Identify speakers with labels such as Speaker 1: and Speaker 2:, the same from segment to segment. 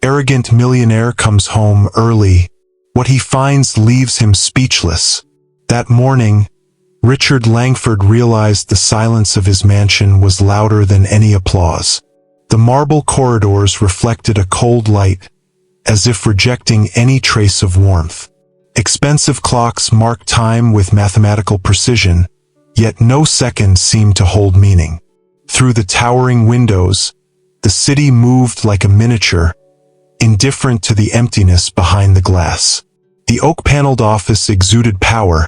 Speaker 1: arrogant millionaire comes home early. What he finds leaves him speechless. That morning, Richard Langford realized the silence of his mansion was louder than any applause. The marble corridors reflected a cold light, as if rejecting any trace of warmth. Expensive clocks marked time with mathematical precision, yet no second seemed to hold meaning. Through the towering windows, the city moved like a miniature, indifferent to the emptiness behind the glass. The oak-paneled office exuded power,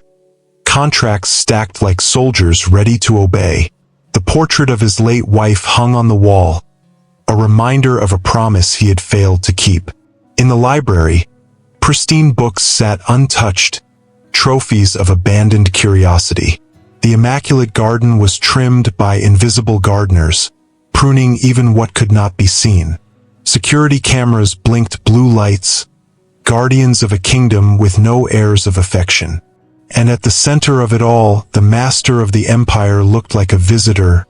Speaker 1: contracts stacked like soldiers ready to obey. The portrait of his late wife hung on the wall, a reminder of a promise he had failed to keep. In the library, pristine books sat untouched, trophies of abandoned curiosity. The immaculate garden was trimmed by invisible gardeners, pruning even what could not be seen. Security cameras blinked blue lights, guardians of a kingdom with no heirs of affection. And at the center of it all, the master of the empire looked like a visitor,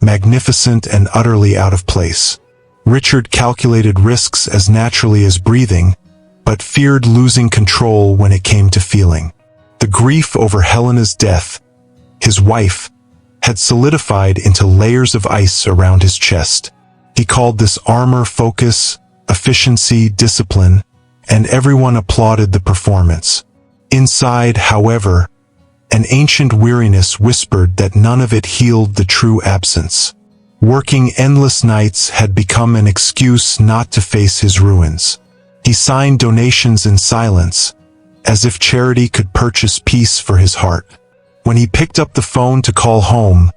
Speaker 1: magnificent and utterly out of place. Richard calculated risks as naturally as breathing, but feared losing control when it came to feeling. The grief over Helena's death, his wife, had solidified into layers of ice around his chest. He called this armor focus, efficiency, discipline, and everyone applauded the performance. Inside, however, an ancient weariness whispered that none of it healed the true absence. Working endless nights had become an excuse not to face his ruins. He signed donations in silence, as if charity could purchase peace for his heart. When he picked up the phone to call home,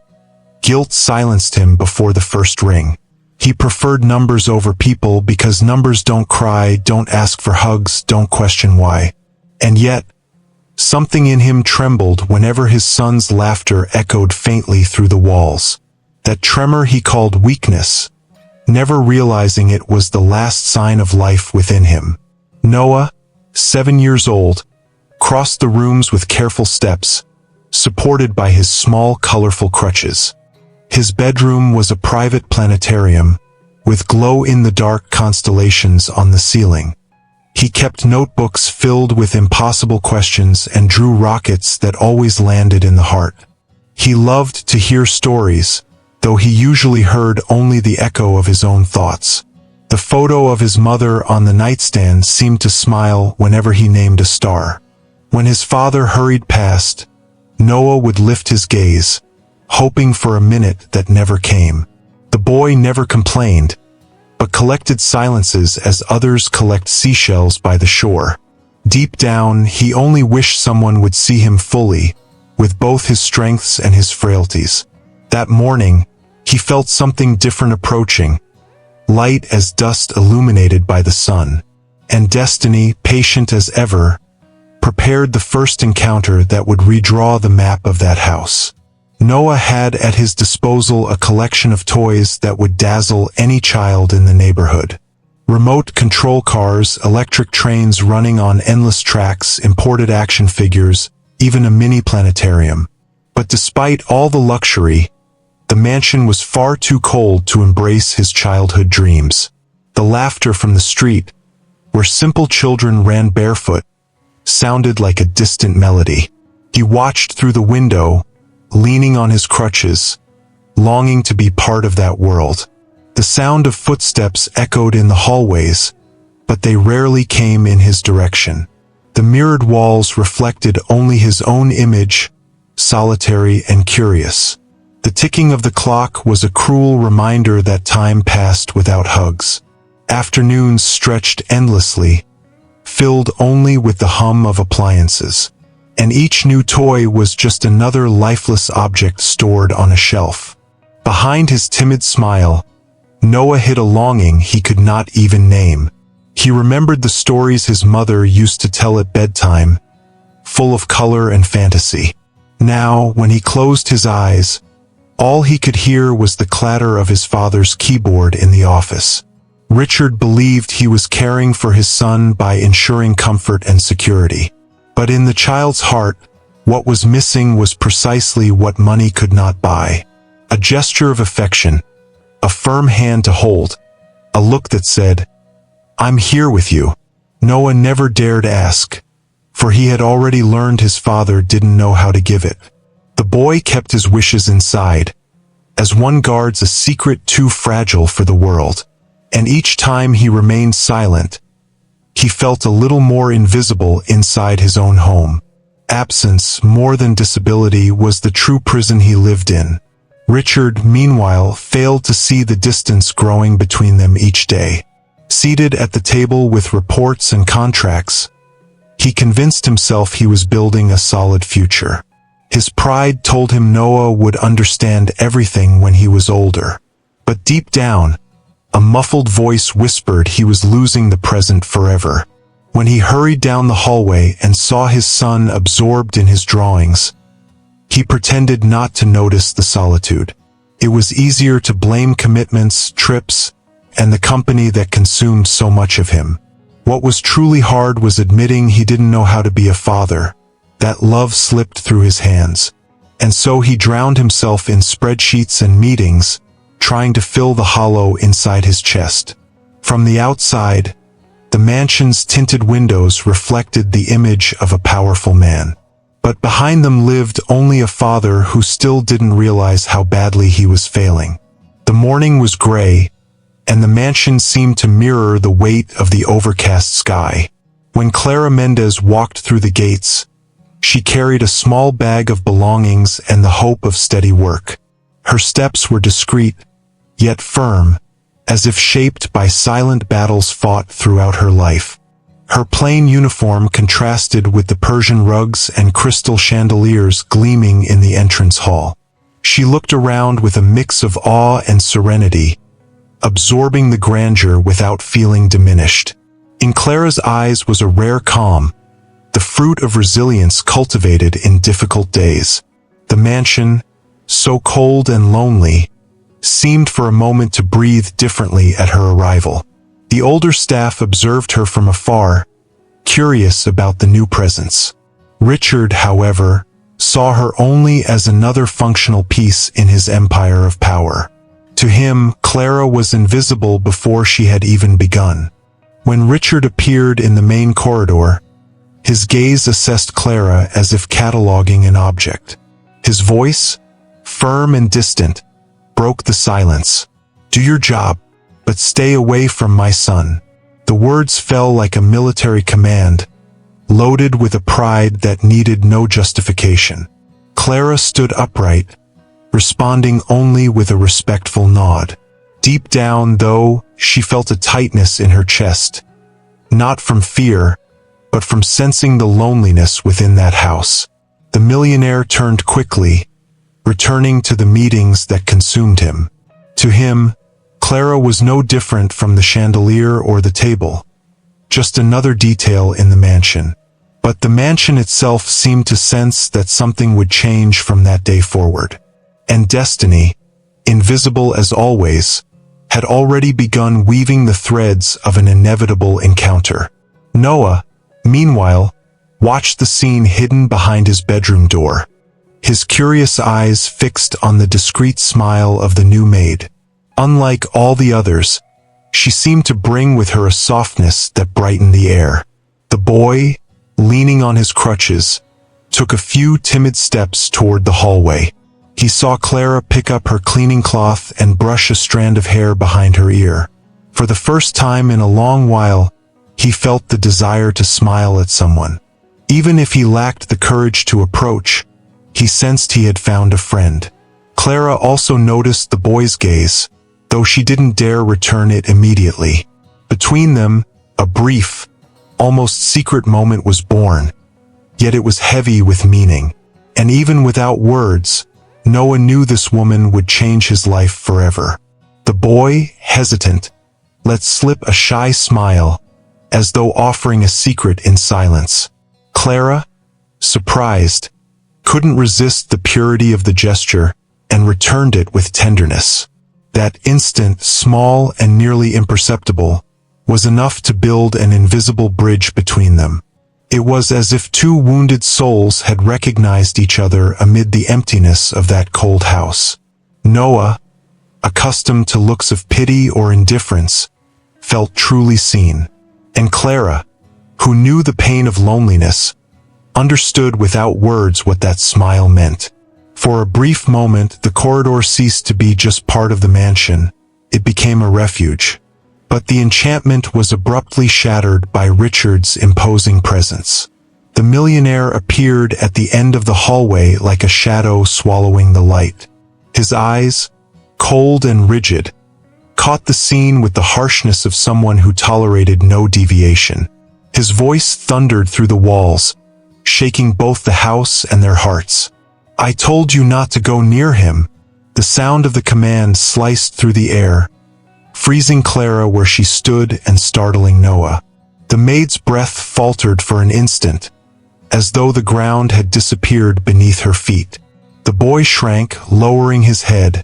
Speaker 1: guilt silenced him before the first ring. He preferred numbers over people because numbers don't cry, don't ask for hugs, don't question why. And yet, something in him trembled whenever his son's laughter echoed faintly through the walls. That tremor he called weakness, never realizing it was the last sign of life within him. Noah, 7 years old, crossed the rooms with careful steps, supported by his small, colorful crutches. His bedroom was a private planetarium, with glow-in-the-dark constellations on the ceiling. He kept notebooks filled with impossible questions and drew rockets that always landed in the heart. He loved to hear stories, though he usually heard only the echo of his own thoughts. The photo of his mother on the nightstand seemed to smile whenever he named a star. When his father hurried past, Noah would lift his gaze, hoping for a minute that never came. The boy never complained, but collected silences as others collect seashells by the shore. Deep down, he only wished someone would see him fully, with both his strengths and his frailties. That morning, he felt something different approaching, light as dust illuminated by the sun. And destiny, patient as ever, prepared the first encounter that would redraw the map of that house. Noah had at his disposal a collection of toys that would dazzle any child in the neighborhood. Remote control cars, electric trains running on endless tracks, imported action figures, even a mini planetarium. But despite all the luxury, the mansion was far too cold to embrace his childhood dreams. The laughter from the street, where simple children ran barefoot, sounded like a distant melody. He watched through the window, leaning on his crutches, longing to be part of that world. The sound of footsteps echoed in the hallways, but they rarely came in his direction. The mirrored walls reflected only his own image, solitary and curious. The ticking of the clock was a cruel reminder that time passed without hugs. Afternoons stretched endlessly, filled only with the hum of appliances. And each new toy was just another lifeless object stored on a shelf. Behind his timid smile, Noah hid a longing he could not even name. He remembered the stories his mother used to tell at bedtime, full of color and fantasy. Now, when he closed his eyes, all he could hear was the clatter of his father's keyboard in the office. Richard believed he was caring for his son by ensuring comfort and security. But in the child's heart, what was missing was precisely what money could not buy. A gesture of affection, a firm hand to hold, a look that said, "I'm here with you." Noah never dared ask, for he had already learned his father didn't know how to give it. The boy kept his wishes inside, as one guards a secret too fragile for the world. And each time he remained silent, he felt a little more invisible inside his own home. Absence, more than disability, was the true prison he lived in. Richard, meanwhile, failed to see the distance growing between them each day. Seated at the table with reports and contracts, he convinced himself he was building a solid future. His pride told him Noah would understand everything when he was older. But deep down, a muffled voice whispered he was losing the present forever. When he hurried down the hallway and saw his son absorbed in his drawings, he pretended not to notice the solitude. It was easier to blame commitments, trips, and the company that consumed so much of him. What was truly hard was admitting he didn't know how to be a father. That love slipped through his hands. And so he drowned himself in spreadsheets and meetings, trying to fill the hollow inside his chest. From the outside, the mansion's tinted windows reflected the image of a powerful man. But behind them lived only a father who still didn't realize how badly he was failing. The morning was gray, and the mansion seemed to mirror the weight of the overcast sky. When Clara Mendez walked through the gates, she carried a small bag of belongings and the hope of steady work. Her steps were discreet, yet firm, as if shaped by silent battles fought throughout her life. Her plain uniform contrasted with the Persian rugs and crystal chandeliers gleaming in the entrance hall. She looked around with a mix of awe and serenity, absorbing the grandeur without feeling diminished. In Clara's eyes was a rare calm, the fruit of resilience cultivated in difficult days. The mansion, so cold and lonely, seemed for a moment to breathe differently at her arrival. The older staff observed her from afar, curious about the new presence. Richard, however, saw her only as another functional piece in his empire of power. To him, Clara was invisible before she had even begun. When Richard appeared in the main corridor, his gaze assessed Clara as if cataloging an object. His voice, firm and distant, broke the silence. "Do your job, but stay away from my son." The words fell like a military command, loaded with a pride that needed no justification. Clara stood upright, responding only with a respectful nod. Deep down, though, she felt a tightness in her chest, not from fear, but from sensing the loneliness within that house. The millionaire turned quickly, returning to the meetings that consumed him. To him, Clara was no different from the chandelier or the table, just another detail in the mansion. But the mansion itself seemed to sense that something would change from that day forward. And destiny, invisible as always, had already begun weaving the threads of an inevitable encounter. Noah, meanwhile, watched the scene hidden behind his bedroom door, his curious eyes fixed on the discreet smile of the new maid. Unlike all the others, she seemed to bring with her a softness that brightened the air. The boy, leaning on his crutches, took a few timid steps toward the hallway. He saw Clara pick up her cleaning cloth and brush a strand of hair behind her ear. For the first time in a long while, he felt the desire to smile at someone. Even if he lacked the courage to approach, he sensed he had found a friend. Clara also noticed the boy's gaze, though she didn't dare return it immediately. Between them, a brief, almost secret moment was born, yet it was heavy with meaning. And even without words, Noah knew this woman would change his life forever. The boy, hesitant, let slip a shy smile, as though offering a secret in silence. Clara, surprised, couldn't resist the purity of the gesture and returned it with tenderness. That instant, small and nearly imperceptible, was enough to build an invisible bridge between them. It was as if two wounded souls had recognized each other amid the emptiness of that cold house. Noah, accustomed to looks of pity or indifference, felt truly seen. And Clara, who knew the pain of loneliness, understood without words what that smile meant. For a brief moment, the corridor ceased to be just part of the mansion. It became a refuge. But the enchantment was abruptly shattered by Richard's imposing presence. The millionaire appeared at the end of the hallway like a shadow swallowing the light. His eyes, cold and rigid, caught the scene with the harshness of someone who tolerated no deviation. His voice thundered through the walls, shaking both the house and their hearts. "I told you not to go near him." The sound of the command sliced through the air, freezing Clara where she stood and startling Noah. The maid's breath faltered for an instant, as though the ground had disappeared beneath her feet. The boy shrank, lowering his head,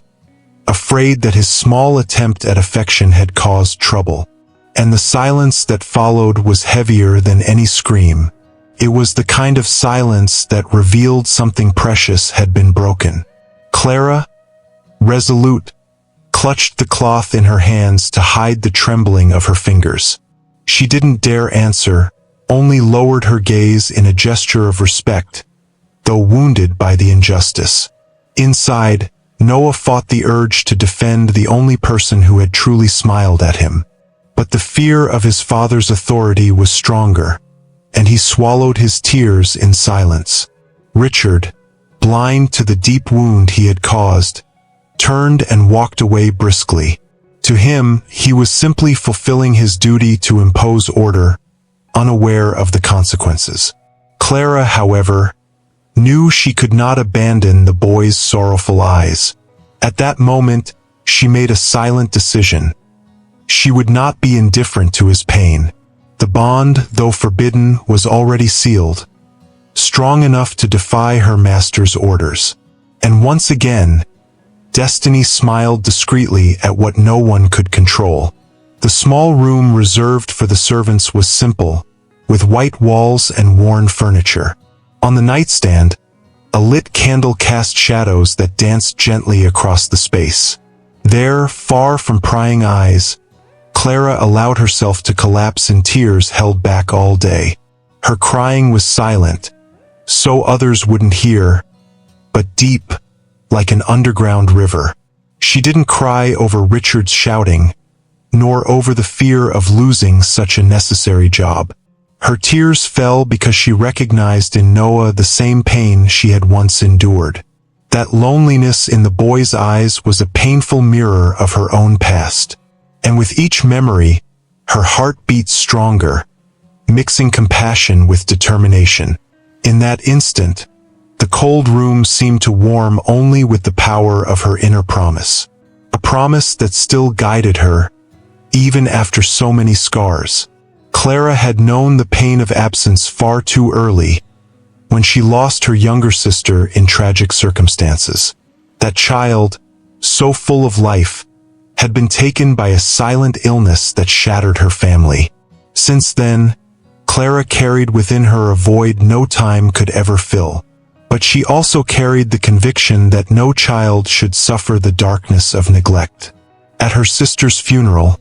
Speaker 1: afraid that his small attempt at affection had caused trouble. And the silence that followed was heavier than any scream. It was the kind of silence that revealed something precious had been broken. Clara, resolute, clutched the cloth in her hands to hide the trembling of her fingers. She didn't dare answer, only lowered her gaze in a gesture of respect, though wounded by the injustice. Inside, Noah fought the urge to defend the only person who had truly smiled at him. But the fear of his father's authority was stronger, and he swallowed his tears in silence. Richard, blind to the deep wound he had caused, turned and walked away briskly. To him, he was simply fulfilling his duty to impose order, unaware of the consequences. Clara, however, knew she could not abandon the boy's sorrowful eyes. At that moment, she made a silent decision. She would not be indifferent to his pain. The bond, though forbidden, was already sealed, strong enough to defy her master's orders. And once again, destiny smiled discreetly at what no one could control. The small room reserved for the servants was simple, with white walls and worn furniture. On the nightstand, a lit candle cast shadows that danced gently across the space. There, far from prying eyes, Clara allowed herself to collapse in tears held back all day. Her crying was silent, so others wouldn't hear, but deep, like an underground river. She didn't cry over Richard's shouting, nor over the fear of losing such a necessary job. Her tears fell because she recognized in Noah the same pain she had once endured. That loneliness in the boy's eyes was a painful mirror of her own past. And with each memory, her heart beat stronger, mixing compassion with determination. In that instant, the cold room seemed to warm only with the power of her inner promise. A promise that still guided her, even after so many scars. Clara had known the pain of absence far too early, when she lost her younger sister in tragic circumstances. That child, so full of life, had been taken by a silent illness that shattered her family. Since then, Clara carried within her a void no time could ever fill. But she also carried the conviction that no child should suffer the darkness of neglect. At her sister's funeral,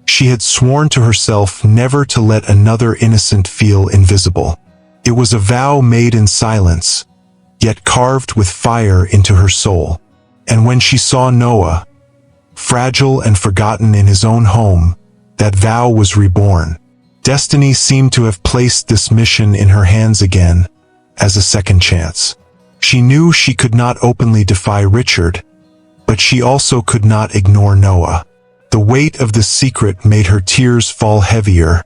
Speaker 1: she had sworn to herself never to let another innocent feel invisible. It was a vow made in silence, yet carved with fire into her soul. And when she saw Noah, fragile and forgotten in his own home, that vow was reborn. Destiny seemed to have placed this mission in her hands again, as a second chance. She knew she could not openly defy Richard, but she also could not ignore Noah. The weight of this secret made her tears fall heavier,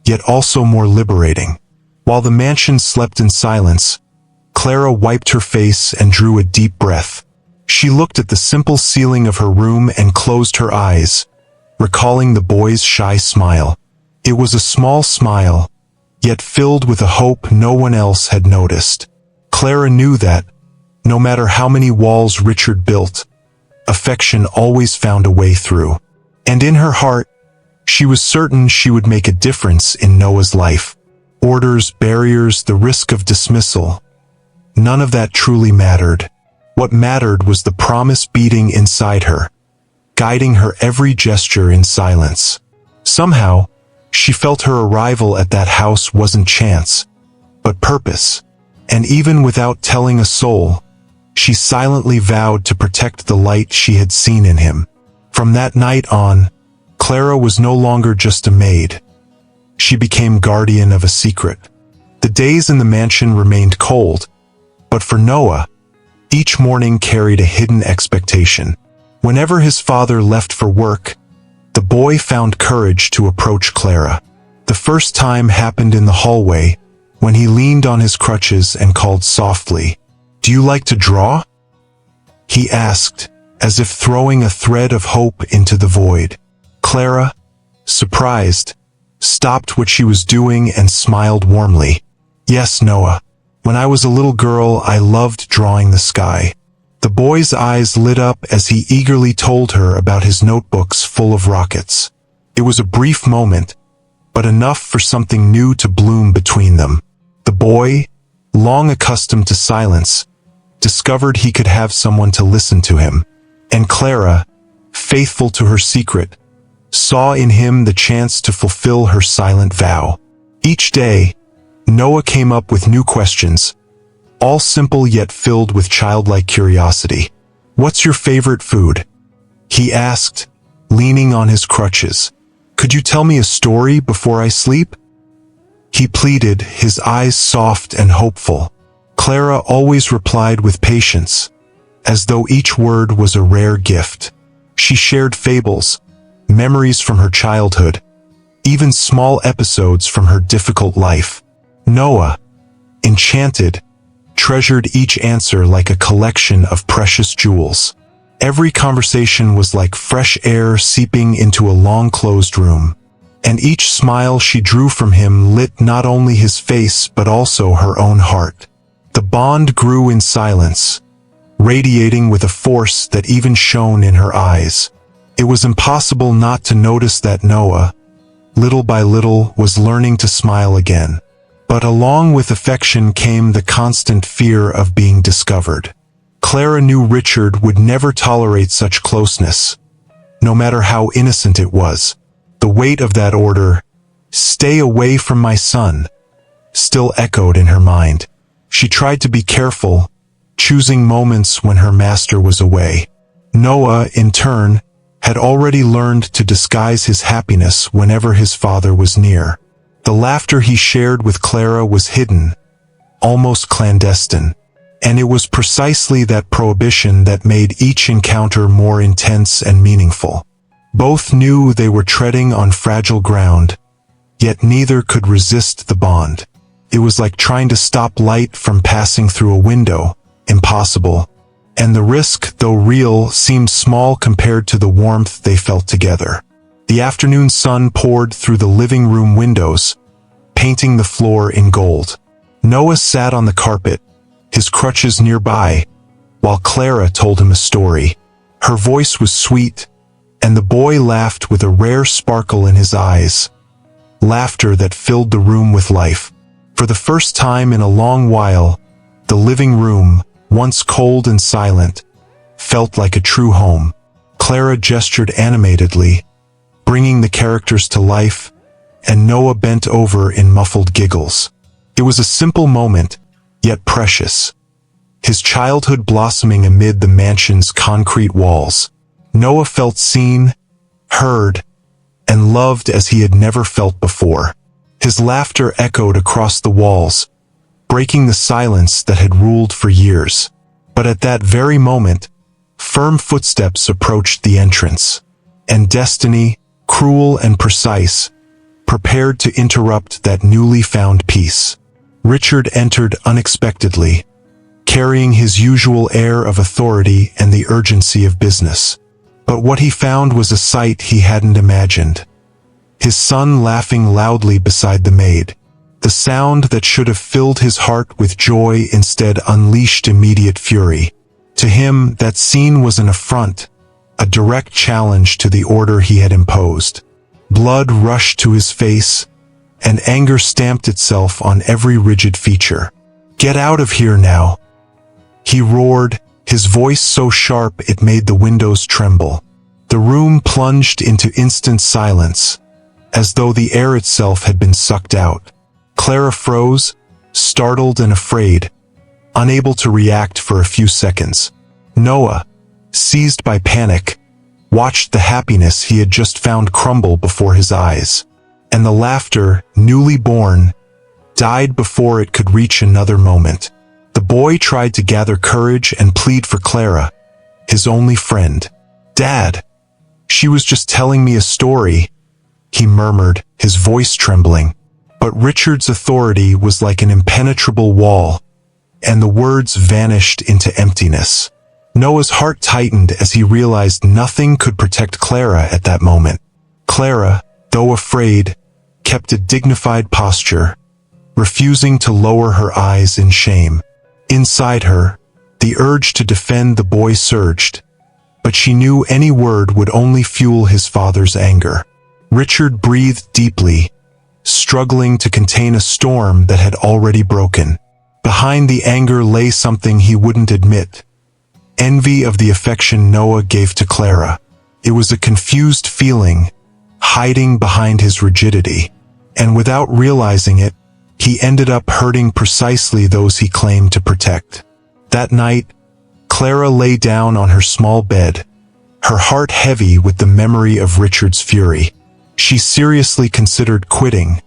Speaker 1: yet also more liberating. While the mansion slept in silence, Clara wiped her face and drew a deep breath. She looked at the simple ceiling of her room and closed her eyes, recalling the boy's shy smile. It was a small smile, yet filled with a hope no one else had noticed. Clara knew that, no matter how many walls Richard built, affection always found a way through. And in her heart, she was certain she would make a difference in Noah's life. Orders, barriers, the risk of dismissal. None of that truly mattered. What mattered was the promise beating inside her, guiding her every gesture in silence. Somehow, she felt her arrival at that house wasn't chance, but purpose. And even without telling a soul, she silently vowed to protect the light she had seen in him. From that night on, Clara was no longer just a maid. She became guardian of a secret. The days in the mansion remained cold, but for Noah, each morning carried a hidden expectation. Whenever his father left for work, the boy found courage to approach Clara. The first time happened in the hallway, when he leaned on his crutches and called softly, "Do you like to draw?" He asked, as if throwing a thread of hope into the void. Clara, surprised, stopped what she was doing and smiled warmly. "Yes, Noah. When I was a little girl, I loved drawing the sky." The boy's eyes lit up as he eagerly told her about his notebooks full of rockets. It was a brief moment, but enough for something new to bloom between them. The boy, long accustomed to silence, discovered he could have someone to listen to him. And Clara, faithful to her secret, saw in him the chance to fulfill her silent vow. Each day, Noah came up with new questions, all simple yet filled with childlike curiosity. "What's your favorite food?" he asked, leaning on his crutches. "Could you tell me a story before I sleep?" he pleaded, his eyes soft and hopeful. Clara always replied with patience, as though each word was a rare gift. She shared fables, memories from her childhood, even small episodes from her difficult life. Noah, enchanted, treasured each answer like a collection of precious jewels. Every conversation was like fresh air seeping into a long-closed room, and each smile she drew from him lit not only his face but also her own heart. The bond grew in silence, radiating with a force that even shone in her eyes. It was impossible not to notice that Noah, little by little, was learning to smile again. But along with affection came the constant fear of being discovered. Clara knew Richard would never tolerate such closeness, no matter how innocent it was. The weight of that order, "Stay away from my son," still echoed in her mind. She tried to be careful, choosing moments when her master was away. Noah, in turn, had already learned to disguise his happiness whenever his father was near. The laughter he shared with Clara was hidden, almost clandestine, and it was precisely that prohibition that made each encounter more intense and meaningful. Both knew they were treading on fragile ground, yet neither could resist the bond. It was like trying to stop light from passing through a window, impossible, and the risk, though real, seemed small compared to the warmth they felt together. The afternoon sun poured through the living room windows, painting the floor in gold. Noah sat on the carpet, his crutches nearby, while Clara told him a story. Her voice was sweet, and the boy laughed with a rare sparkle in his eyes, laughter that filled the room with life. For the first time in a long while, the living room, once cold and silent, felt like a true home. Clara gestured animatedly, bringing the characters to life, and Noah bent over in muffled giggles. It was a simple moment, yet precious, his childhood blossoming amid the mansion's concrete walls. Noah felt seen, heard, and loved as he had never felt before. His laughter echoed across the walls, breaking the silence that had ruled for years. But at that very moment, firm footsteps approached the entrance, and destiny, cruel and precise, prepared to interrupt that newly found peace. Richard entered unexpectedly, carrying his usual air of authority and the urgency of business. But what he found was a sight he hadn't imagined. His son laughing loudly beside the maid. The sound that should have filled his heart with joy instead unleashed immediate fury. To him, that scene was an affront, a direct challenge to the order he had imposed. Blood rushed to his face, and anger stamped itself on every rigid feature. "Get out of here now!" he roared, his voice so sharp it made the windows tremble. The room plunged into instant silence, as though the air itself had been sucked out. Clara froze, startled and afraid, unable to react for a few seconds. Noah, seized by panic, watched the happiness he had just found crumble before his eyes. And the laughter, newly born, died before it could reach another moment. The boy tried to gather courage and plead for Clara, his only friend. "Dad, she was just telling me a story," he murmured, his voice trembling. But Richard's authority was like an impenetrable wall, and the words vanished into emptiness. Noah's heart tightened as he realized nothing could protect Clara at that moment. Clara, though afraid, kept a dignified posture, refusing to lower her eyes in shame. Inside her, the urge to defend the boy surged, but she knew any word would only fuel his father's anger. Richard breathed deeply, struggling to contain a storm that had already broken. Behind the anger lay something he wouldn't admit: envy of the affection Noah gave to Clara. It was a confused feeling, hiding behind his rigidity, and without realizing it, he ended up hurting precisely those he claimed to protect. That night, Clara lay down on her small bed, her heart heavy with the memory of Richard's fury. She seriously considered quitting,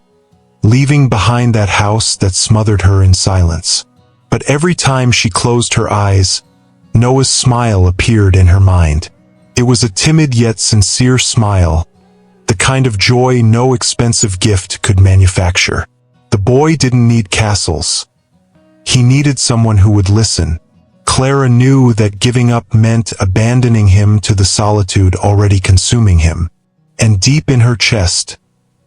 Speaker 1: leaving behind that house that smothered her in silence. But every time she closed her eyes, Noah's smile appeared in her mind. It was a timid yet sincere smile, the kind of joy no expensive gift could manufacture. The boy didn't need castles. He needed someone who would listen. Clara knew that giving up meant abandoning him to the solitude already consuming him. And deep in her chest,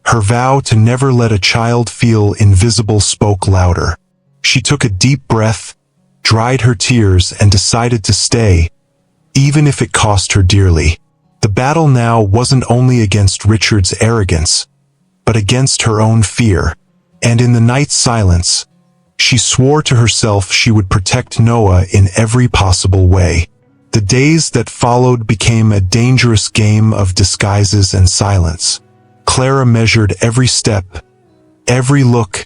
Speaker 1: her vow to never let a child feel invisible spoke louder. She took a deep breath, dried her tears, and decided to stay, even if it cost her dearly. The battle now wasn't only against Richard's arrogance, but against her own fear. And in the night's silence, she swore to herself she would protect Noah in every possible way. The days that followed became a dangerous game of disguises and silence. Clara measured every step, every look,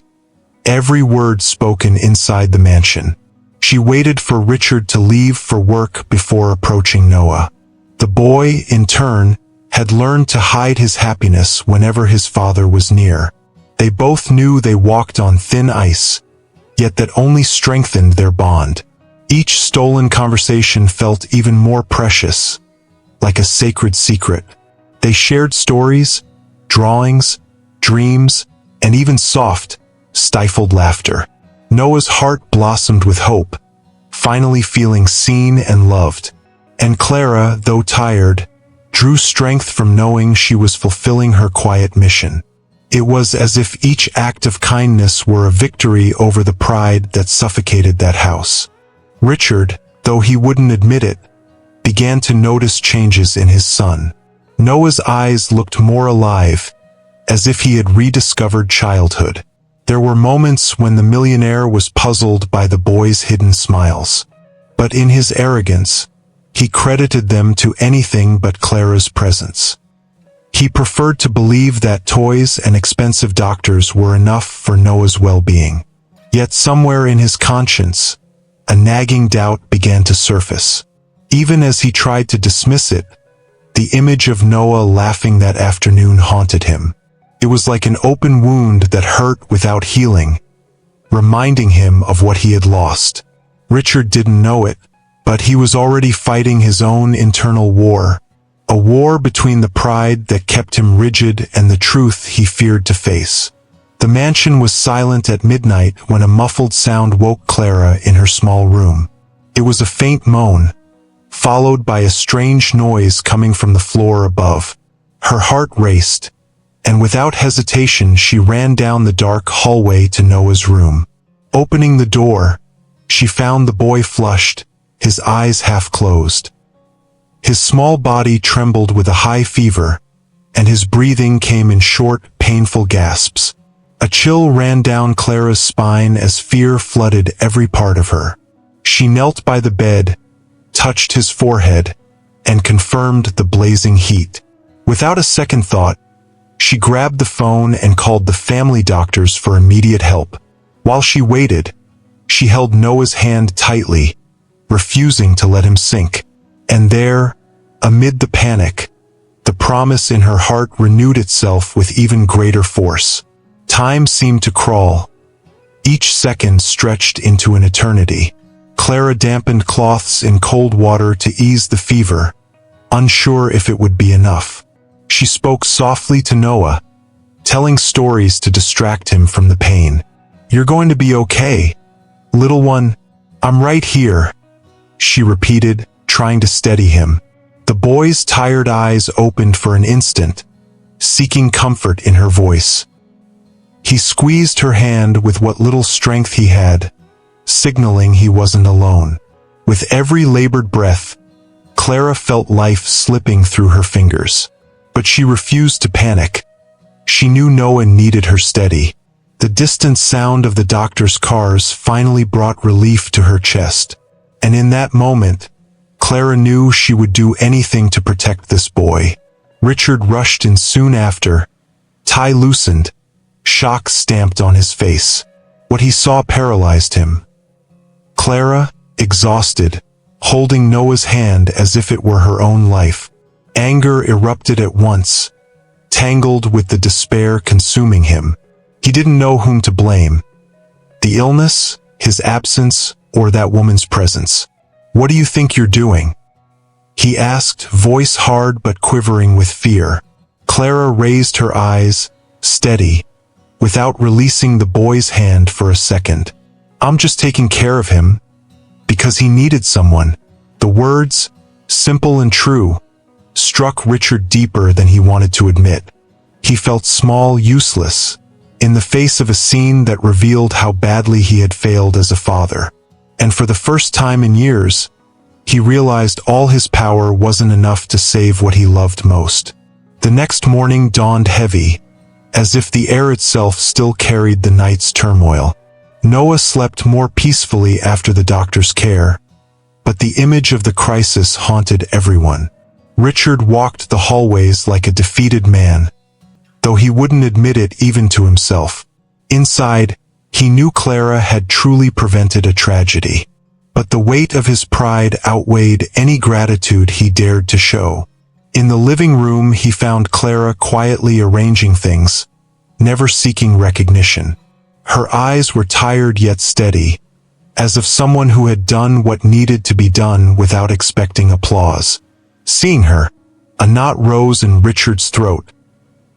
Speaker 1: every word spoken inside the mansion. She waited for Richard to leave for work before approaching Noah. The boy, in turn, had learned to hide his happiness whenever his father was near. They both knew they walked on thin ice, yet that only strengthened their bond. Each stolen conversation felt even more precious, like a sacred secret. They shared stories, drawings, dreams, and even soft, stifled laughter. Noah's heart blossomed with hope, finally feeling seen and loved. And Clara, though tired, drew strength from knowing she was fulfilling her quiet mission. It was as if each act of kindness were a victory over the pride that suffocated that house. Richard, though he wouldn't admit it, began to notice changes in his son. Noah's eyes looked more alive, as if he had rediscovered childhood. There were moments when the millionaire was puzzled by the boy's hidden smiles. But in his arrogance, he credited them to anything but Clara's presence. He preferred to believe that toys and expensive doctors were enough for Noah's well-being. Yet somewhere in his conscience, a nagging doubt began to surface. Even as he tried to dismiss it, the image of Noah laughing that afternoon haunted him. It was like an open wound that hurt without healing, reminding him of what he had lost. Richard didn't know it, but he was already fighting his own internal war, a war between the pride that kept him rigid and the truth he feared to face. The mansion was silent at midnight when a muffled sound woke Clara in her small room. It was a faint moan, followed by a strange noise coming from the floor above. Her heart raced, and without hesitation she ran down the dark hallway to Noah's room. Opening the door, she found the boy flushed, his eyes half closed. His small body trembled with a high fever, and his breathing came in short, painful gasps. A chill ran down Clara's spine as fear flooded every part of her. She knelt by the bed, touched his forehead, and confirmed the blazing heat. Without a second thought, She grabbed the phone and called the family doctors for immediate help. While she waited, she held Noah's hand tightly, refusing to let him sink. And there, amid the panic, the promise in her heart renewed itself with even greater force. Time seemed to crawl. Each second stretched into an eternity. Clara dampened cloths in cold water to ease the fever, unsure if it would be enough. She spoke softly to Noah, telling stories to distract him from the pain. "You're going to be okay, little one. I'm right here," she repeated, trying to steady him. The boy's tired eyes opened for an instant, seeking comfort in her voice. He squeezed her hand with what little strength he had, signaling he wasn't alone. With every labored breath, Clara felt life slipping through her fingers. But she refused to panic. She knew Noah needed her steady. The distant sound of the doctor's cars finally brought relief to her chest. And in that moment, Clara knew she would do anything to protect this boy. Richard rushed in soon after, tie loosened, shock stamped on his face. What he saw paralyzed him. Clara, exhausted, holding Noah's hand as if it were her own life. Anger erupted at once, tangled with the despair consuming him. He didn't know whom to blame. The illness, his absence, or that woman's presence. "What do you think you're doing?" he asked, voice hard but quivering with fear. Clara raised her eyes, steady, without releasing the boy's hand for a second. "I'm just taking care of him, because he needed someone." The words, simple and true, struck Richard deeper than he wanted to admit. He felt small, useless, in the face of a scene that revealed how badly he had failed as a father. And for the first time in years, he realized all his power wasn't enough to save what he loved most. The next morning dawned heavy, as if the air itself still carried the night's turmoil. Noah slept more peacefully after the doctor's care, but the image of the crisis haunted everyone. Richard walked the hallways like a defeated man, though he wouldn't admit it even to himself. Inside, he knew Clara had truly prevented a tragedy. But the weight of his pride outweighed any gratitude he dared to show. In the living room, he found Clara quietly arranging things, never seeking recognition. Her eyes were tired yet steady, as of someone who had done what needed to be done without expecting applause. Seeing her, a knot rose in Richard's throat,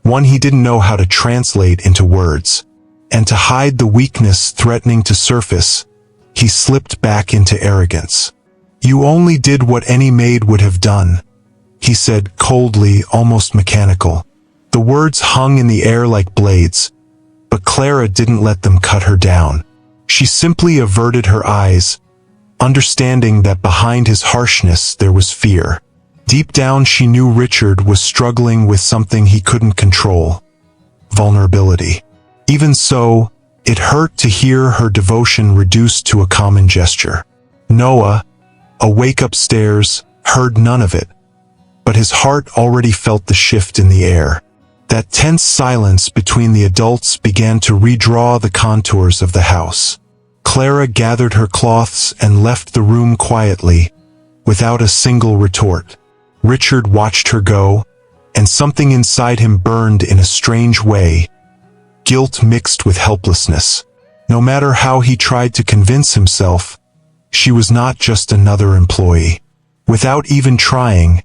Speaker 1: one he didn't know how to translate into words. And to hide the weakness threatening to surface, he slipped back into arrogance. "You only did what any maid would have done," he said coldly, almost mechanical. The words hung in the air like blades, but Clara didn't let them cut her down. She simply averted her eyes, understanding that behind his harshness there was fear. Deep down she knew Richard was struggling with something he couldn't control: vulnerability. Even so, it hurt to hear her devotion reduced to a common gesture. Noah, awake upstairs, heard none of it, but his heart already felt the shift in the air. That tense silence between the adults began to redraw the contours of the house. Clara gathered her cloths and left the room quietly, without a single retort. Richard watched her go, and something inside him burned in a strange way, guilt mixed with helplessness. No matter how he tried to convince himself, she was not just another employee. Without even trying,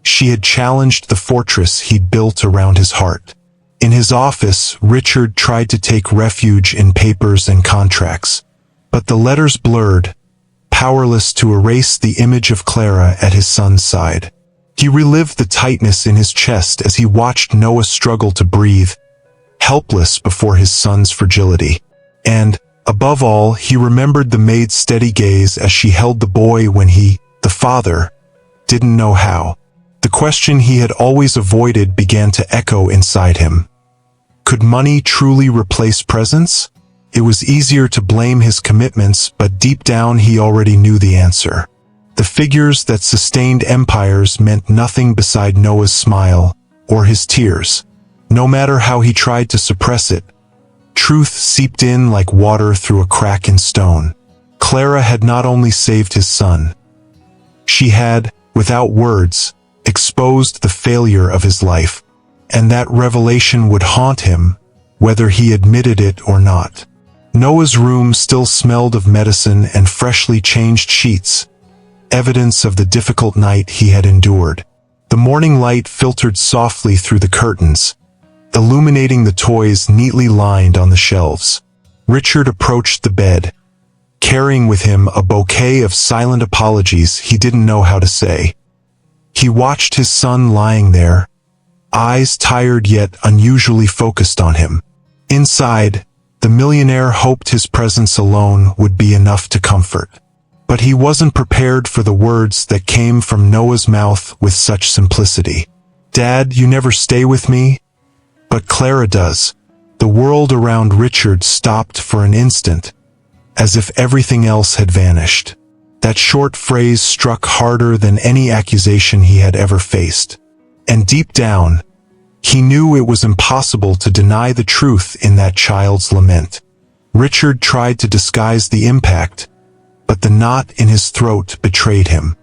Speaker 1: she had challenged the fortress he'd built around his heart. In his office, Richard tried to take refuge in papers and contracts, but the letters blurred, powerless to erase the image of Clara at his son's side. He relived the tightness in his chest as he watched Noah struggle to breathe, helpless before his son's fragility. And, above all, he remembered the maid's steady gaze as she held the boy when he, the father, didn't know how. The question he had always avoided began to echo inside him. Could money truly replace presence? It was easier to blame his commitments, but deep down he already knew the answer. The figures that sustained empires meant nothing beside Noah's smile or his tears. No matter how he tried to suppress it, truth seeped in like water through a crack in stone. Clara had not only saved his son, she had, without words, exposed the failure of his life, and that revelation would haunt him, whether he admitted it or not. Noah's room still smelled of medicine and freshly changed sheets, evidence of the difficult night he had endured. The morning light filtered softly through the curtains, illuminating the toys neatly lined on the shelves. Richard approached the bed, carrying with him a bouquet of silent apologies he didn't know how to say. He watched his son lying there, eyes tired yet unusually focused on him. Inside, the millionaire hoped his presence alone would be enough to comfort. But he wasn't prepared for the words that came from Noah's mouth with such simplicity. "Dad, you never stay with me, but Clara does." The world around Richard stopped for an instant, as if everything else had vanished. That short phrase struck harder than any accusation he had ever faced. And deep down, he knew it was impossible to deny the truth in that child's lament. Richard tried to disguise the impact, but the knot in his throat betrayed him.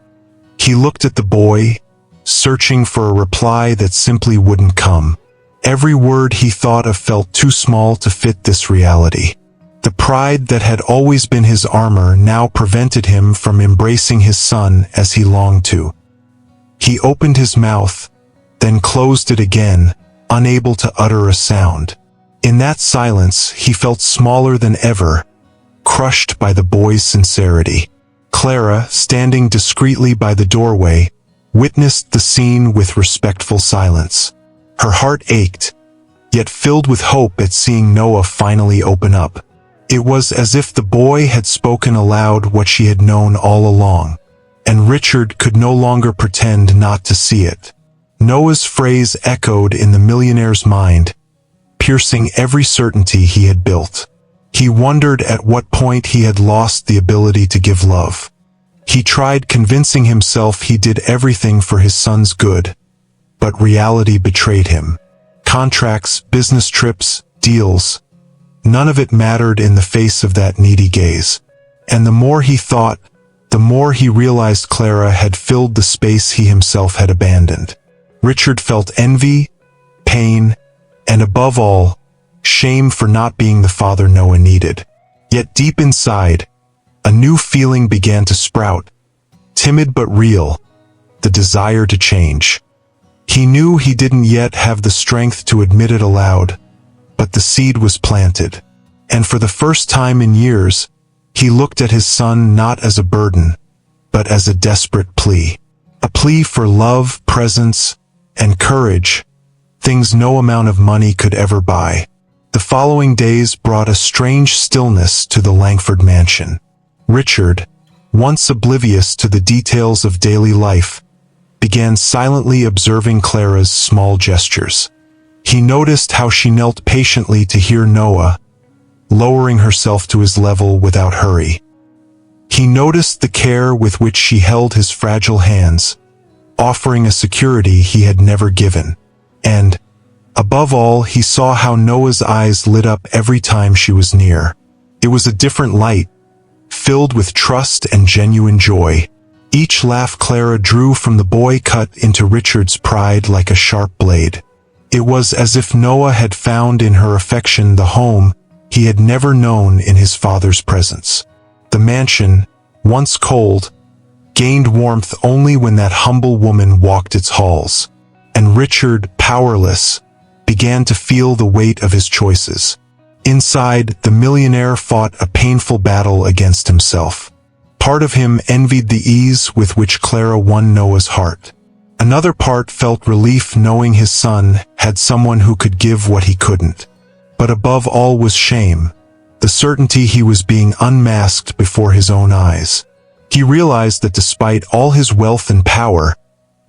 Speaker 1: He looked at the boy, searching for a reply that simply wouldn't come. Every word he thought of felt too small to fit this reality. The pride that had always been his armor now prevented him from embracing his son as he longed to. He opened his mouth, then closed it again, unable to utter a sound. In that silence, he felt smaller than ever, crushed by the boy's sincerity. Clara, standing discreetly by the doorway, witnessed the scene with respectful silence. Her heart ached, yet filled with hope at seeing Noah finally open up. It was as if the boy had spoken aloud what she had known all along, and Richard could no longer pretend not to see it. Noah's phrase echoed in the millionaire's mind, piercing every certainty he had built. He wondered at what point he had lost the ability to give love. He tried convincing himself he did everything for his son's good, but reality betrayed him. Contracts, business trips, deals, none of it mattered in the face of that needy gaze. And the more he thought, the more he realized Clara had filled the space he himself had abandoned. Richard felt envy, pain, and above all, shame for not being the father Noah needed. Yet deep inside, a new feeling began to sprout, timid but real, the desire to change. He knew he didn't yet have the strength to admit it aloud, but the seed was planted. And for the first time in years, he looked at his son not as a burden, but as a desperate plea. A plea for love, presence, and courage, things no amount of money could ever buy. The following days brought a strange stillness to the Langford mansion. Richard, once oblivious to the details of daily life, began silently observing Clara's small gestures. He noticed how she knelt patiently to hear Noah, lowering herself to his level without hurry. He noticed the care with which she held his fragile hands, offering a security he had never given. And, above all, he saw how Noah's eyes lit up every time she was near. It was a different light, filled with trust and genuine joy. Each laugh Clara drew from the boy cut into Richard's pride like a sharp blade. It was as if Noah had found in her affection the home he had never known in his father's presence. The mansion, once cold, gained warmth only when that humble woman walked its halls, and Richard, powerless, began to feel the weight of his choices. Inside, the millionaire fought a painful battle against himself. Part of him envied the ease with which Clara won Noah's heart. Another part felt relief knowing his son had someone who could give what he couldn't. But above all was shame, the certainty he was being unmasked before his own eyes. He realized that despite all his wealth and power,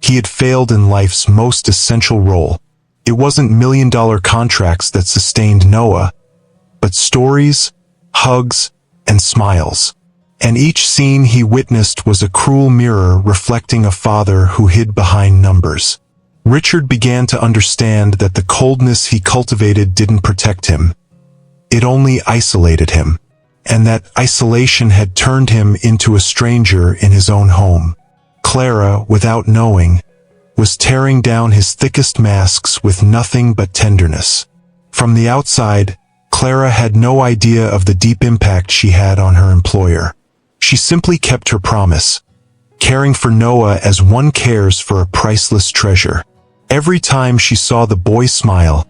Speaker 1: he had failed in life's most essential role. It wasn't million-dollar contracts that sustained Noah, but stories, hugs, and smiles. And each scene he witnessed was a cruel mirror reflecting a father who hid behind numbers. Richard began to understand that the coldness he cultivated didn't protect him. It only isolated him, and that isolation had turned him into a stranger in his own home. Clara, without knowing, was tearing down his thickest masks with nothing but tenderness. From the outside, Clara had no idea of the deep impact she had on her employer. She simply kept her promise, caring for Noah as one cares for a priceless treasure. Every time she saw the boy smile,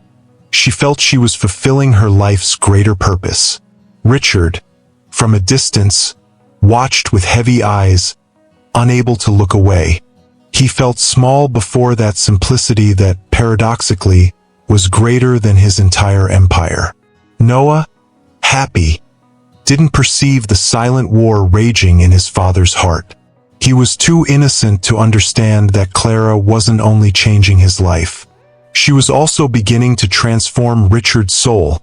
Speaker 1: she felt she was fulfilling her life's greater purpose. Richard, from a distance, watched with heavy eyes, unable to look away. He felt small before that simplicity that, paradoxically, was greater than his entire empire. Noah, happy, didn't perceive the silent war raging in his father's heart. He was too innocent to understand that Clara wasn't only changing his life. She was also beginning to transform Richard's soul,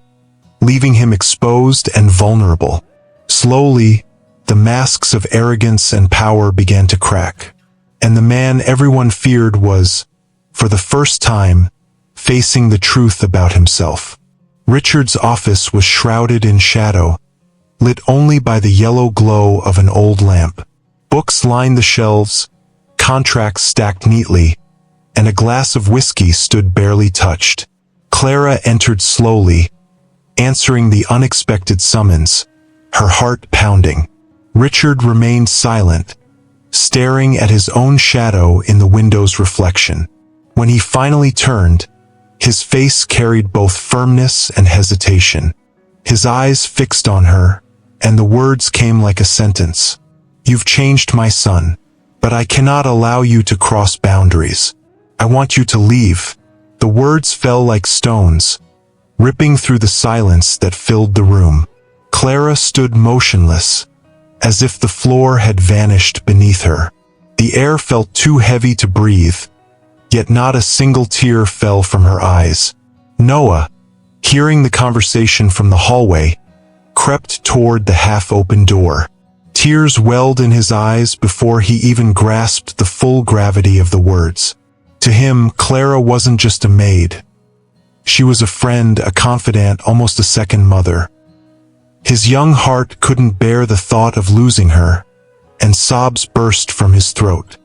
Speaker 1: leaving him exposed and vulnerable. Slowly, the masks of arrogance and power began to crack, and the man everyone feared was, for the first time, facing the truth about himself. Richard's office was shrouded in shadow, lit only by the yellow glow of an old lamp. Books lined the shelves, contracts stacked neatly, and a glass of whiskey stood barely touched. Clara entered slowly, answering the unexpected summons, her heart pounding. Richard remained silent, staring at his own shadow in the window's reflection. When he finally turned, his face carried both firmness and hesitation. His eyes fixed on her, and the words came like a sentence. "You've changed, my son, but I cannot allow you to cross boundaries. I want you to leave." The words fell like stones, ripping through the silence that filled the room. Clara stood motionless, as if the floor had vanished beneath her. The air felt too heavy to breathe, yet not a single tear fell from her eyes. Noah, hearing the conversation from the hallway, crept toward the half-open door. Tears welled in his eyes before he even grasped the full gravity of the words. To him, Clara wasn't just a maid. She was a friend, a confidant, almost a second mother. His young heart couldn't bear the thought of losing her, and sobs burst from his throat.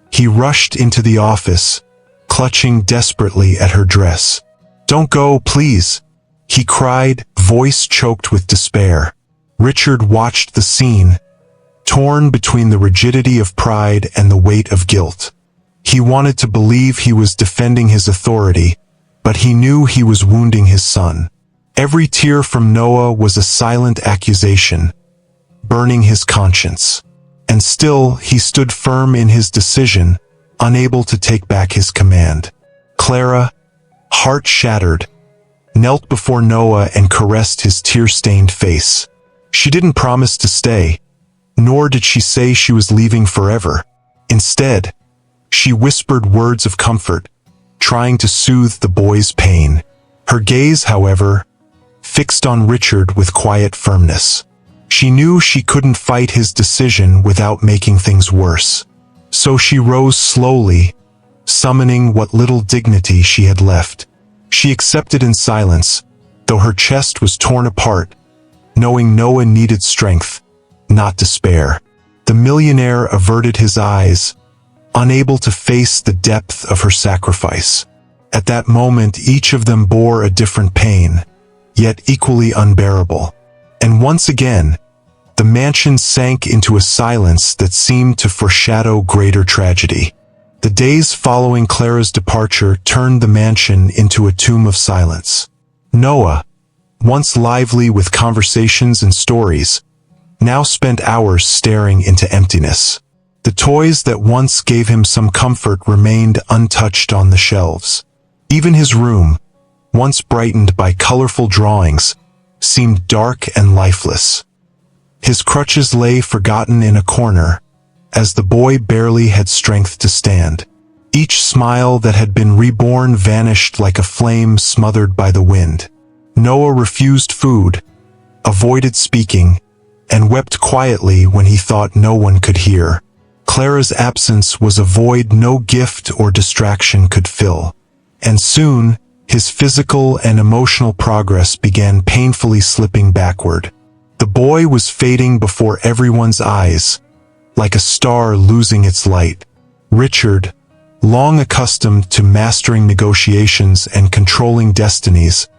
Speaker 1: He rushed into the office, clutching desperately at her dress. "Don't go, please," he cried, voice choked with despair. Richard watched the scene, torn between the rigidity of pride and the weight of guilt. He wanted to believe he was defending his authority, but he knew he was wounding his son. Every tear from Noah was a silent accusation, burning his conscience. And still, he stood firm in his decision, unable to take back his command. Clara, heart shattered, knelt before Noah and caressed his tear-stained face. She didn't promise to stay, nor did she say she was leaving forever. Instead, she whispered words of comfort, trying to soothe the boy's pain. Her gaze, however, fixed on Richard with quiet firmness. She knew she couldn't fight his decision without making things worse. So she rose slowly, summoning what little dignity she had left. She accepted in silence, though her chest was torn apart, knowing Noah needed strength, not despair. The millionaire averted his eyes, unable to face the depth of her sacrifice. At that moment, each of them bore a different pain, yet equally unbearable. And once again, the mansion sank into a silence that seemed to foreshadow greater tragedy. The days following Clara's departure turned the mansion into a tomb of silence. Noah, once lively with conversations and stories, now spent hours staring into emptiness. The toys that once gave him some comfort remained untouched on the shelves. Even his room, once brightened by colorful drawings, seemed dark and lifeless. His crutches lay forgotten in a corner, as the boy barely had strength to stand. Each smile that had been reborn vanished like a flame smothered by the wind. Noah refused food, avoided speaking, and wept quietly when he thought no one could hear. Clara's absence was a void no gift or distraction could fill. And soon, his physical and emotional progress began painfully slipping backward. The boy was fading before everyone's eyes, like a star losing its light. Richard, long accustomed to mastering negotiations and controlling destinies,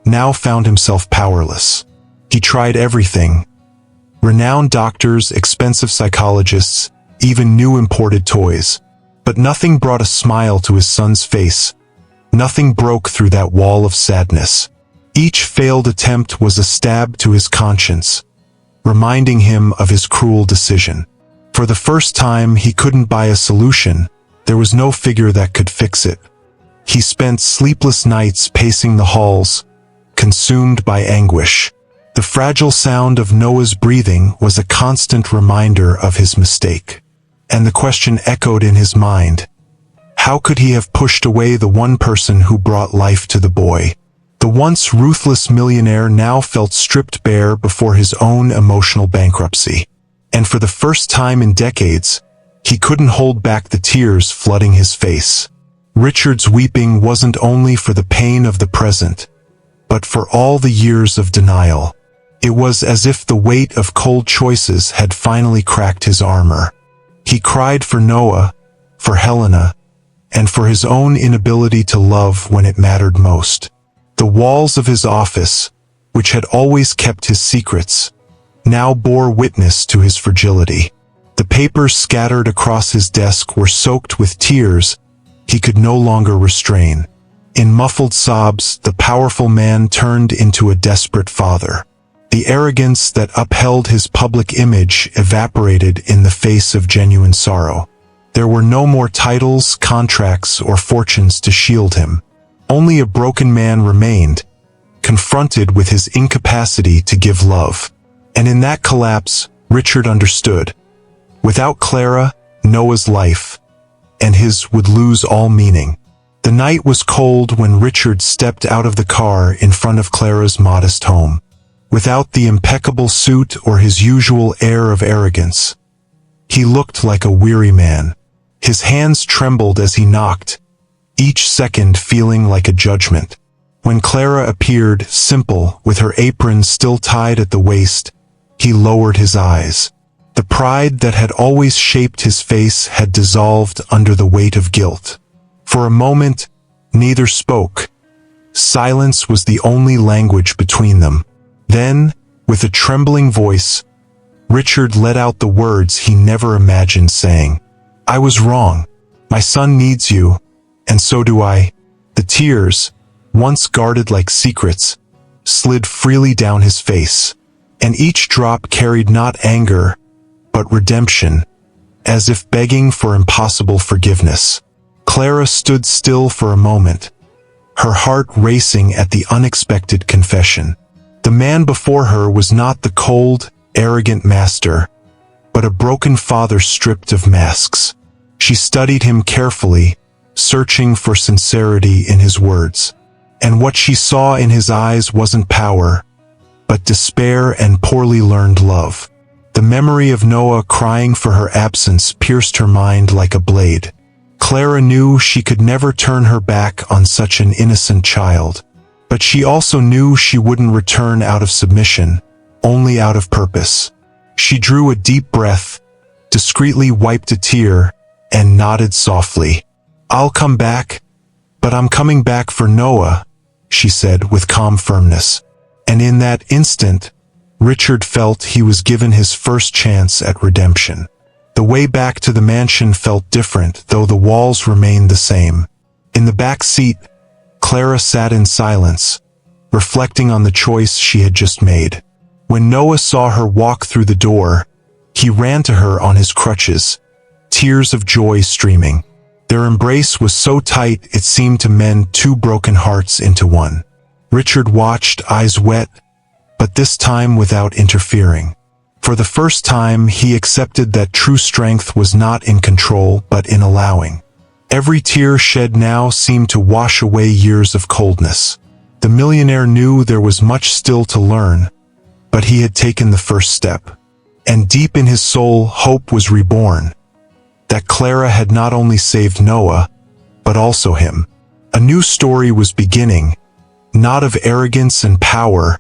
Speaker 1: now found himself powerless. He tried everything: renowned doctors, expensive psychologists, even new imported toys. But nothing brought a smile to his son's face. Nothing broke through that wall of sadness. Each failed attempt was a stab to his conscience, reminding him of his cruel decision. For the first time, he couldn't buy a solution. There was no figure that could fix it. He spent sleepless nights pacing the halls, consumed by anguish. The fragile sound of Noah's breathing was a constant reminder of his mistake. And the question echoed in his mind: how could he have pushed away the one person who brought life to the boy? The once ruthless millionaire now felt stripped bare before his own emotional bankruptcy. And for the first time in decades, he couldn't hold back the tears flooding his face. Richard's weeping wasn't only for the pain of the present, but for all the years of denial. It was as if the weight of cold choices had finally cracked his armor. He cried for Noah, for Helena, and for his own inability to love when it mattered most. The walls of his office, which had always kept his secrets, now bore witness to his fragility. The papers scattered across his desk were soaked with tears he could no longer restrain. In muffled sobs, the powerful man turned into a desperate father. The arrogance that upheld his public image evaporated in the face of genuine sorrow. There were no more titles, contracts, or fortunes to shield him. Only a broken man remained, confronted with his incapacity to give love. And in that collapse, Richard understood. Without Clara, Noah's life, and his, would lose all meaning. The night was cold when Richard stepped out of the car in front of Clara's modest home. Without the impeccable suit or his usual air of arrogance, he looked like a weary man. His hands trembled as he knocked, each second feeling like a judgment. When Clara appeared, simple, with her apron still tied at the waist, he lowered his eyes. The pride that had always shaped his face had dissolved under the weight of guilt. For a moment, neither spoke. Silence was the only language between them. Then, with a trembling voice, Richard let out the words he never imagined saying. "I was wrong. My son needs you, and so do I." The tears, once guarded like secrets, slid freely down his face, and each drop carried not anger, but redemption, as if begging for impossible forgiveness. Clara stood still for a moment, her heart racing at the unexpected confession. The man before her was not the cold, arrogant master, but a broken father stripped of masks. She studied him carefully, searching for sincerity in his words. And what she saw in his eyes wasn't power, but despair and poorly learned love. The memory of Noah crying for her absence pierced her mind like a blade. Clara knew she could never turn her back on such an innocent child. But she also knew she wouldn't return out of submission, only out of purpose. She drew a deep breath, discreetly wiped a tear, and nodded softly. "I'll come back, but I'm coming back for Noah," she said with calm firmness. And in that instant, Richard felt he was given his first chance at redemption. The way back to the mansion felt different, though the walls remained the same. In the back seat, Clara sat in silence, reflecting on the choice she had just made. When Noah saw her walk through the door, he ran to her on his crutches, tears of joy streaming. Their embrace was so tight it seemed to mend two broken hearts into one. Richard watched, eyes wet, but this time without interfering. For the first time, he accepted that true strength was not in control but in allowing. Every tear shed now seemed to wash away years of coldness. The millionaire knew there was much still to learn, but he had taken the first step. And deep in his soul, hope was reborn. that Clara had not only saved Noah, but also him. A new story was beginning, not of arrogance and power,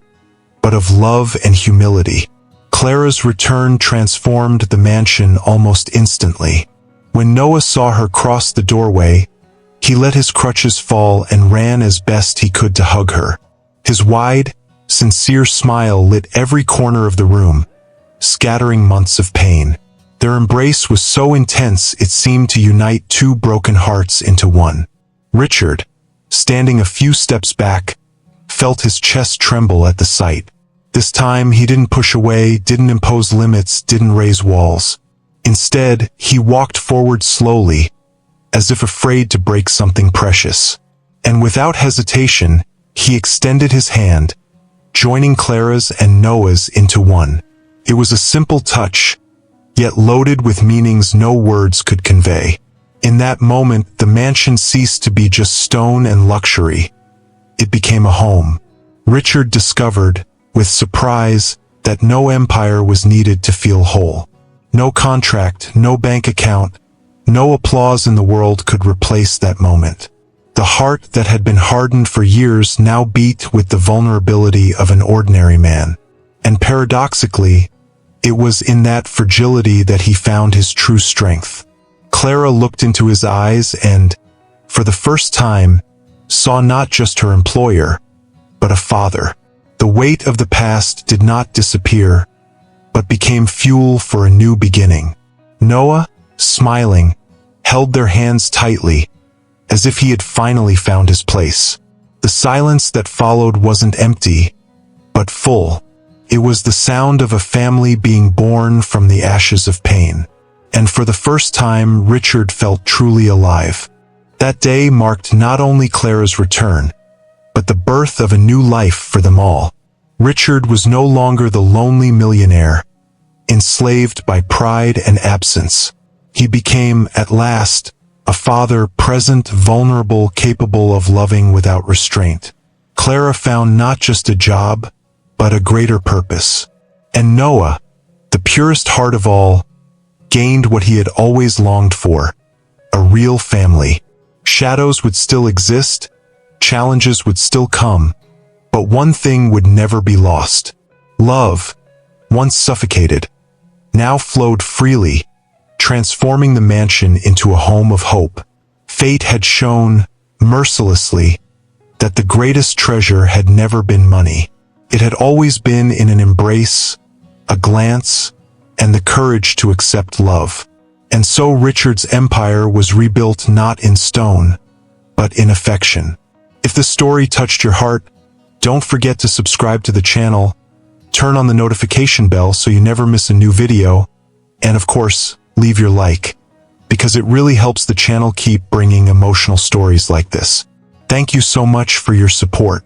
Speaker 1: but of love and humility. Clara's return transformed the mansion almost instantly. When Noah saw her cross the doorway, he let his crutches fall and ran as best he could to hug her. His wide, sincere smile lit every corner of the room, scattering months of pain. Their embrace was so intense it seemed to unite two broken hearts into one. Richard, standing a few steps back, felt his chest tremble at the sight. This time he didn't push away, didn't impose limits, didn't raise walls. Instead, he walked forward slowly, as if afraid to break something precious. And without hesitation, he extended his hand, joining Clara's and Noah's into one. It was a simple touch, yet loaded with meanings no words could convey. In that moment, the mansion ceased to be just stone and luxury. It became a home. Richard discovered, with surprise, that no empire was needed to feel whole. No contract, no bank account, no applause in the world could replace that moment. The heart that had been hardened for years now beat with the vulnerability of an ordinary man. And paradoxically, it was in that fragility that he found his true strength. Clara looked into his eyes and, for the first time, saw not just her employer, but a father. The weight of the past did not disappear, but became fuel for a new beginning. Noah, smiling, held their hands tightly, as if he had finally found his place. The silence that followed wasn't empty, but full. It was the sound of a family being born from the ashes of pain. And for the first time, Richard felt truly alive. That day marked not only Clara's return, but the birth of a new life for them all. Richard was no longer the lonely millionaire, enslaved by pride and absence. He became, at last, a father present, vulnerable, capable of loving without restraint. Clara found not just a job, but a greater purpose. And Noah, the purest heart of all, gained what he had always longed for, a real family. Shadows would still exist, challenges would still come, but one thing would never be lost. Love, once suffocated, now flowed freely, transforming the mansion into a home of hope. Fate had shown, mercilessly, that the greatest treasure had never been money. It had always been in an embrace, a glance, and the courage to accept love. And so Richard's empire was rebuilt not in stone, but in affection. If the story touched your heart, don't forget to subscribe to the channel, turn on the notification bell so you never miss a new video, and of course, leave your like, because it really helps the channel keep bringing emotional stories like this. Thank you so much for your support.